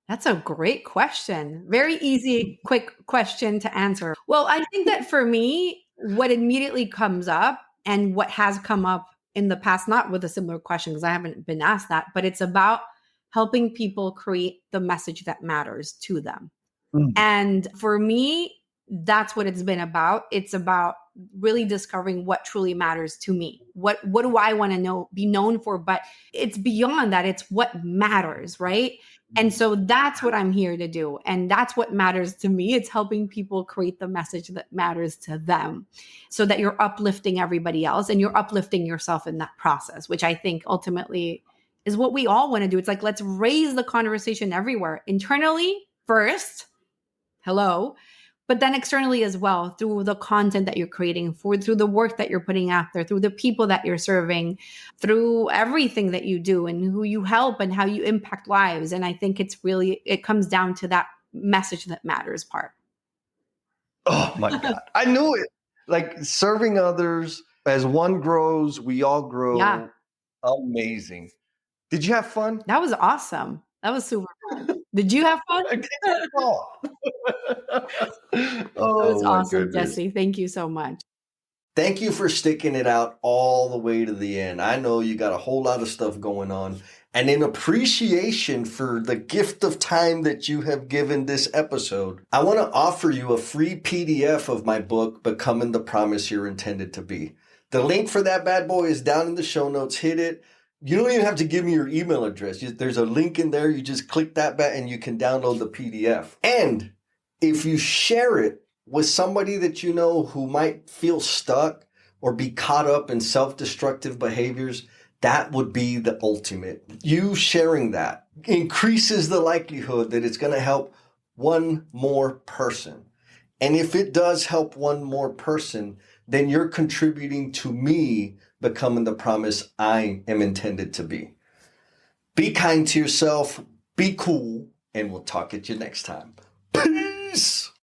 that's a great question. Very easy, quick question to answer. Well, I think that for me, what immediately comes up and what has come up in the past, not with a similar question because I haven't been asked that, but it's about helping people create the message that matters to them. And for me, that's what it's been about. It's about really discovering what truly matters to me. What do I want to be known for? But it's beyond that. It's what matters, right? And so that's what I'm here to do. And that's what matters to me. It's helping people create the message that matters to them so that you're uplifting everybody else and you're uplifting yourself in that process, which I think ultimately is what we all want to do. It's like, let's raise the conversation everywhere, internally first. Hello. But then externally as well, through the content that you're creating, through the work that you're putting out there, through the people that you're serving, through everything that you do and who you help and how you impact lives. And I think it comes down to that message that matters part. Oh my God. I knew it. Like serving others, as one grows, we all grow. Yeah. Amazing. Did you have fun? That was awesome. That was super fun. Did you have fun? Oh, That was my awesome, goodness. Jesse. Thank you so much. Thank you for sticking it out all the way to the end. I know you got a whole lot of stuff going on. And in appreciation for the gift of time that you have given this episode, I want to offer you a free PDF of my book, Becoming the Promise You're Intended to Be. The link for that bad boy is down in the show notes. Hit it. You don't even have to give me your email address. There's a link in there. You just click that button and you can download the PDF. And if you share it with somebody that you know who might feel stuck or be caught up in self-destructive behaviors, that would be the ultimate. You sharing that increases the likelihood that it's going to help one more person. And if it does help one more person, then you're contributing to me becoming the promise I am intended to be. Be kind to yourself, be cool, and we'll talk at you next time. Peace!